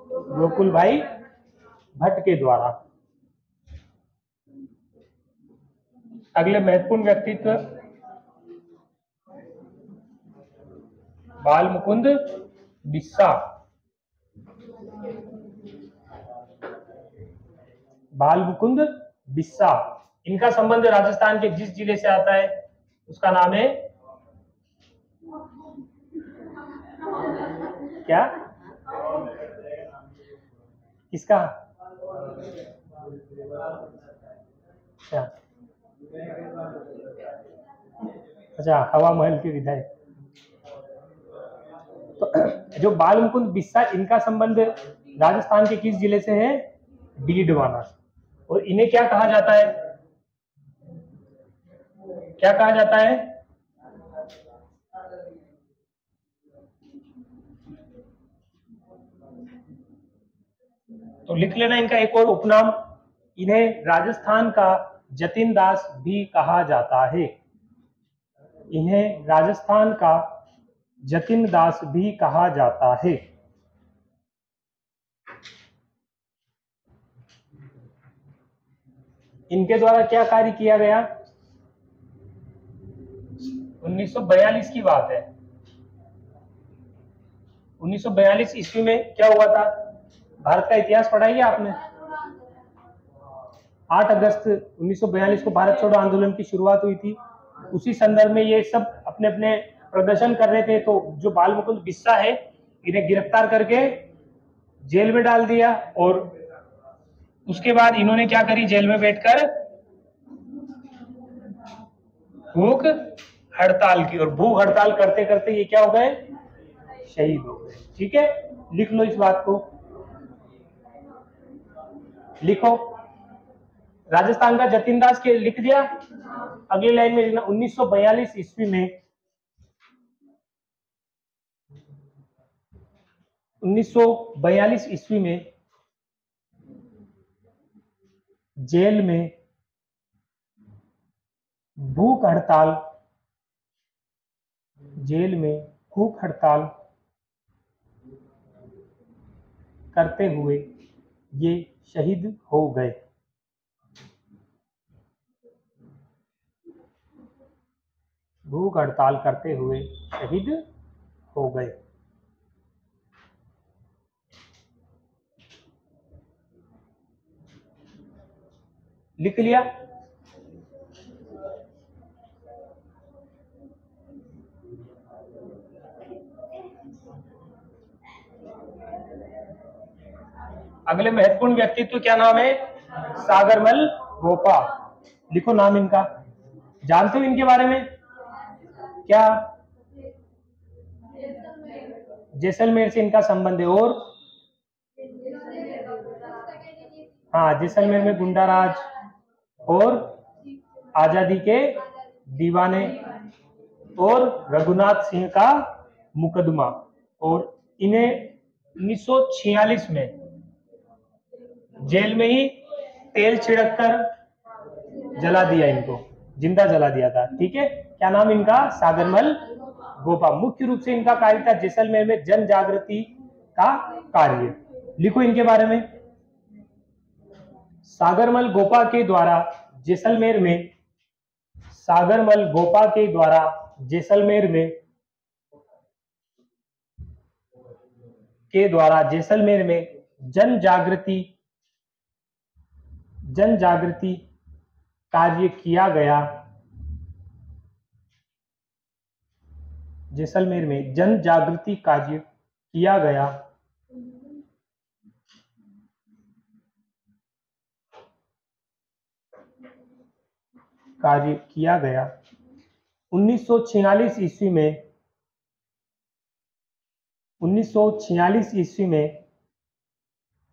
गोकुल भाई भट्ट के द्वारा। अगले महत्वपूर्ण व्यक्तित्व, बाल मुकुंद बिस्सा। बाल मुकुंद बिस्सा, इनका संबंध राजस्थान के जिस जिले से आता है उसका नाम है क्या, किसका, अच्छा हवा महल के विधायक। तो जो बाल मुकुंद बिस्सा, इनका संबंध राजस्थान के किस जिले से है, डीडवाना। और इन्हें क्या कहा जाता है, क्या कहा जाता है? तो लिख लेना इनका एक और उपनाम, इन्हें राजस्थान का जतिन दास भी कहा जाता है। इन्हें राजस्थान का जतिन दास भी कहा जाता है। इनके द्वारा क्या कार्य किया गया? 1942 की बात है। 1942 ईस्वी में क्या हुआ था? भारत का इतिहास पढ़ा है आपने? 8 अगस्त 1942 को भारत छोड़ो आंदोलन की शुरुआत हुई थी। उसी संदर्भ में ये सब अपने अपने प्रदर्शन कर रहे थे, तो जो बाल मुकुंद बिस्सा है इन्हें गिरफ्तार करके जेल में डाल दिया, और उसके बाद इन्होंने क्या करी, जेल में बैठकर भूख हड़ताल की, और भूख हड़ताल करते करते ये क्या हो गए, शहीद हो गए। ठीक है, लिख लो इस बात को, लिखो। राजस्थान का जतिन दास के लिख दिया। अगली लाइन में लिखना 1942 ईस्वी में 1942 ईस्वी में जेल में भूख हड़ताल, जेल में भूख हड़ताल करते हुए ये शहीद हो गए। भूख हड़ताल करते हुए शहीद हो गए। लिख लिया? अगले महत्वपूर्ण व्यक्तित्व क्या नाम है? सागरमल गोपा। लिखो नाम इनका, जानते हो इनके बारे में क्या? जैसलमेर से इनका संबंध है, और हाँ, जैसलमेर में गुंडा राज और आजादी के दीवाने और रघुनाथ सिंह का मुकदमा, और इन्हें 1946 में जेल में ही तेल छिड़क कर जला दिया, इनको जिंदा जला दिया था। ठीक है, क्या नाम इनका? सागरमल गोपा। मुख्य रूप से इनका कार्य था जैसलमेर में जन जागृति का कार्य। लिखो इनके बारे में, सागरमल गोपा के द्वारा जैसलमेर में, सागरमल गोपा के द्वारा जैसलमेर में जैसलमेर में जन जागृति कार्य किया गया। जैसलमेर में जन जागृति कार्य किया गया। कार्य किया गया। 1946 ईस्वी में 1946 ईस्वी में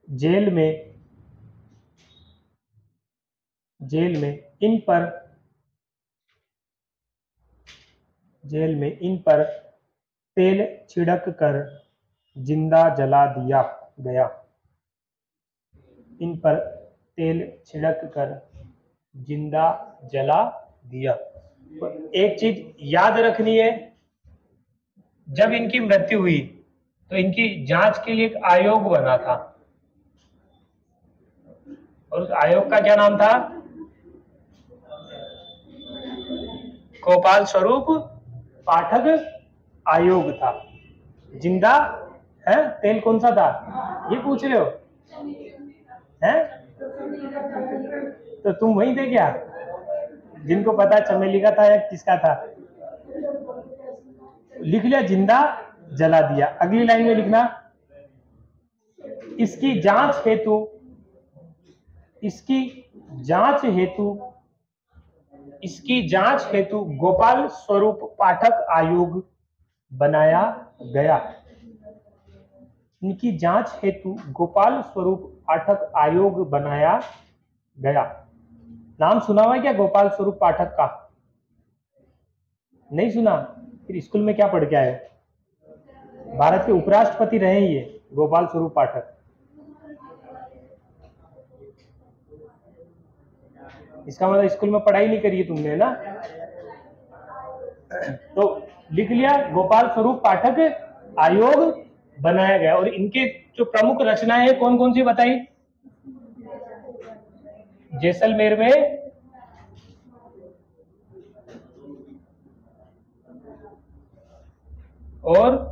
जेल में इन पर तेल छिड़क कर जिंदा जला दिया गया। इन पर तेल छिड़क कर जिंदा जला दिया। तो एक चीज याद रखनी है, जब इनकी मृत्यु हुई तो इनकी जांच के लिए एक आयोग बना था, और उस आयोग का क्या नाम था? गोपाल स्वरूप पाठक आयोग था। जिंदा है तेल कौन सा था, ये पूछ रहे हो हैं? तो तुम वही थे क्या, जिनको पता चमेली का था या किसका था? लिख लिया, जिंदा जला दिया। अगली लाइन में लिखना, इसकी जांच हेतु गोपाल स्वरूप पाठक आयोग बनाया गया। इनकी जांच हेतु गोपाल स्वरूप पाठक आयोग बनाया गया। नाम सुना हुआ है क्या गोपाल स्वरूप पाठक का? नहीं सुना? फिर स्कूल में क्या पढ़ के आए? भारत के उपराष्ट्रपति रहे ये गोपाल स्वरूप पाठक। इसका मतलब स्कूल में पढ़ाई नहीं करी है तुमने ना? तो लिख लिया, गोपाल स्वरूप पाठक आयोग बनाया गया। और इनके जो प्रमुख रचनाएं हैं कौन कौन सी बताई? जैसलमेर में और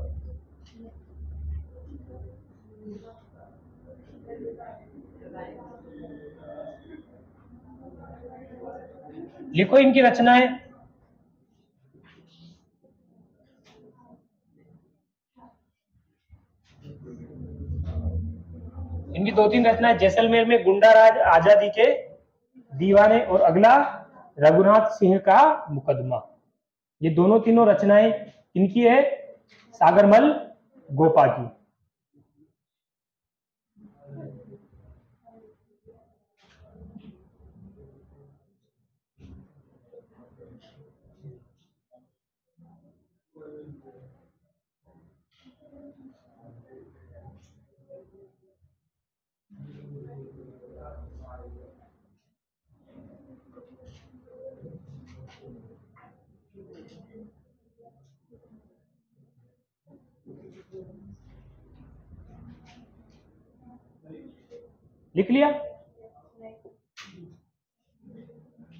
लिखो इनकी रचनाएं। इनकी दो तीन रचनाएं, जैसलमेर में गुंडा राज आजादी के दीवाने और अगला रघुनाथ सिंह का मुकदमा। ये दोनों तीनों रचनाएं इनकी है, सागरमल गोपा की। लिख लिया?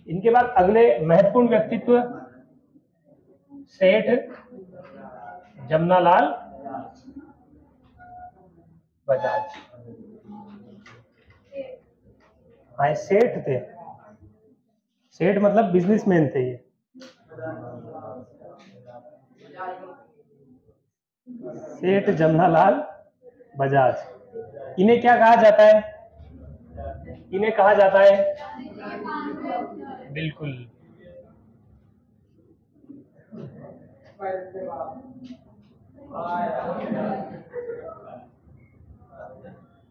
इनके बाद अगले महत्वपूर्ण व्यक्तित्व सेठ जमनालाल बजाज। हाँ, सेठ थे। सेठ मतलब बिजनेसमैन थे ये। सेठ जमनालाल बजाज। इन्हें क्या कहा जाता है? इन्हें कहा जाता है, बिल्कुल,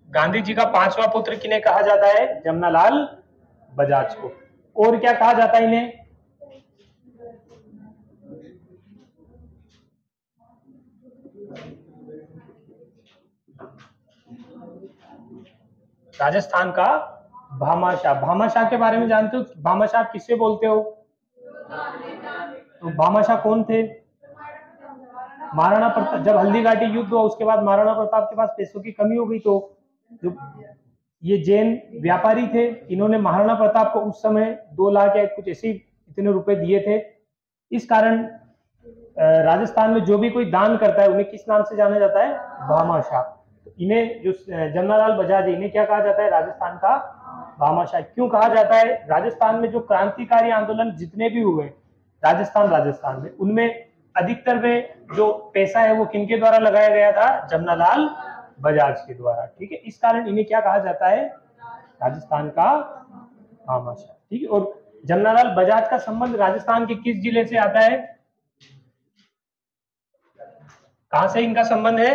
गांधी जी का पांचवा पुत्र किन्हें कहा जाता है? जमनालाल बजाज को। और क्या कहा जाता है इन्हें? राजस्थान का भामाशाह। भामाशाह के बारे में जानते हो? भामाशाह किससे बोलते हो? तो भामाशाह कौन थे? महाराणा प्रताप। जब हल्दी घाटी युद्ध हुआ उसके बाद महाराणा प्रताप के पास पैसों की कमी हो गई, तो जो ये जैन व्यापारी थे, इन्होंने महाराणा प्रताप को उस समय 2 लाख या कुछ ऐसे इतने रुपए दिए थे। इस कारण राजस्थान में जो भी कोई दान करता है उन्हें किस नाम से जाना जाता है? भामाशाह। तो इन्हें जो जमनालाल बजाज है, इन्हें क्या कहा जाता है? राजस्थान का भामाशाह। क्यों कहा जाता है? राजस्थान में जो क्रांतिकारी आंदोलन जितने भी हुए राजस्थान में, उनमें अधिकतर में जो पैसा है वो किनके द्वारा लगाया गया था? जमनालाल बजाज के द्वारा। ठीक है, इस कारण इन्हें क्या कहा जाता है? राजस्थान का भामाशाह। ठीक है। और जमनालाल बजाज का संबंध राजस्थान के किस जिले से आता है? कहां से इनका संबंध है?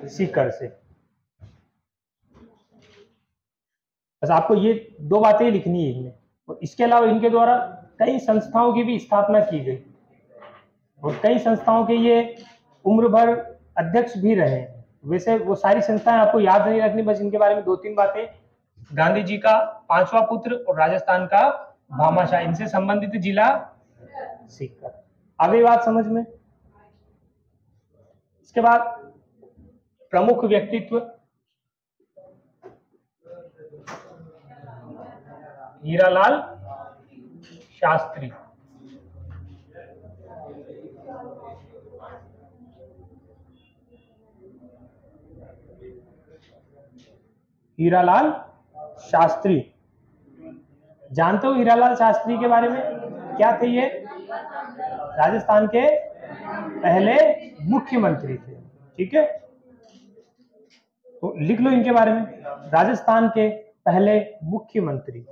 सीकर से। बस आपको ये 2 बातें लिखनी है इनमें। और इसके अलावा इनके द्वारा कई संस्थाओं की भी स्थापना की गई और कई संस्थाओं के ये उम्र भर अध्यक्ष भी रहे। वैसे वो सारी संस्थाएं आपको याद नहीं रखनी, बस इनके बारे में 2-3 बातें। गांधी जी का पांचवा पुत्र और राजस्थान का भामाशाह, इनसे संबंधित जिला सीकर। आ गई बात समझ में? इसके बाद प्रमुख व्यक्तित्व हीरालाल शास्त्री। हीरालाल शास्त्री, जानते हो हीरालाल शास्त्री के बारे में? क्या थे ये? राजस्थान के पहले मुख्यमंत्री थे। ठीक है, तो लिख लो इनके बारे में। राजस्थान के पहले मुख्यमंत्री,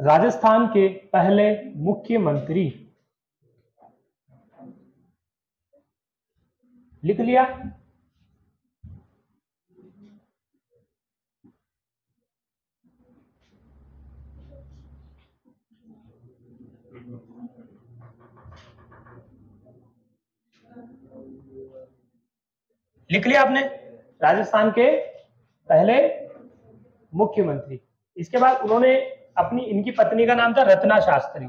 राजस्थान के पहले मुख्यमंत्री। लिख लिया? लिख लिया आपने, राजस्थान के पहले मुख्यमंत्री। इसके बाद उन्होंने इनकी पत्नी का नाम था रत्ना शास्त्री।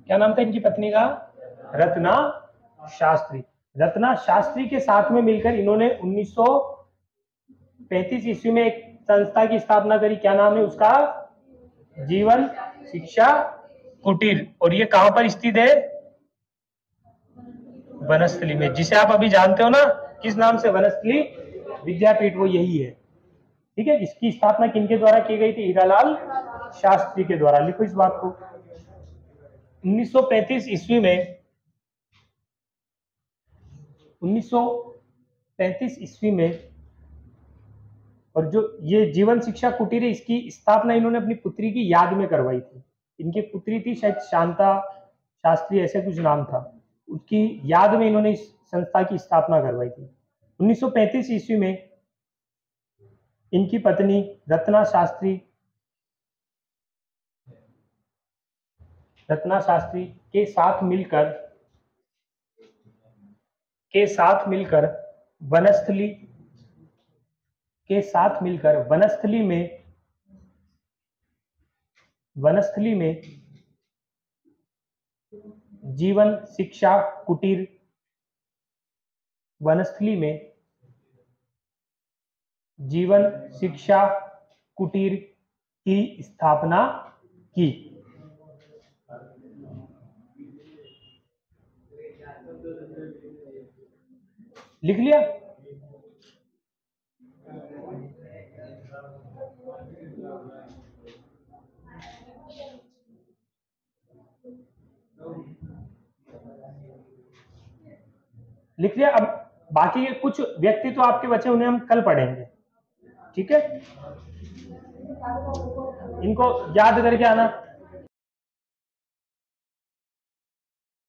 क्या नाम था इनकी पत्नी का? रत्ना शास्त्री। रत्ना शास्त्री के साथ में मिलकर इन्होंने 1935 ईस्वी में एक संस्था की स्थापना करी। क्या नाम है उसका? जीवन शिक्षा कुटीर। और ये कहां पर स्थित है? वनस्थली में, जिसे आप अभी जानते हो ना किस नाम से? वनस्थली विद्यापीठ, वो यही है। ठीक है, इसकी स्थापना किनके द्वारा की गई थी? हीरालाल शास्त्री के द्वारा। लिखो इस बात को। 1935 ईस्वी में 1935 ईस्वी में, और जो ये जीवन शिक्षा कुटीर है, इसकी स्थापना इन्होंने अपनी पुत्री की याद में करवाई थी। इनकी पुत्री थी शायद शांता शास्त्री, ऐसे कुछ नाम था, उसकी याद में इन्होंने इस संस्था की स्थापना करवाई थी। 1935 ईस्वी में इनकी पत्नी रत्ना शास्त्री के साथ मिलकर वनस्थली में जीवन शिक्षा कुटीर, वनस्थली में जीवन शिक्षा कुटीर की स्थापना की। लिख लिया? लिख लिया? अब बाकी के कुछ व्यक्ति तो आपके बचे, उन्हें हम कल पढ़ेंगे। ठीक है, इनको याद करके आना।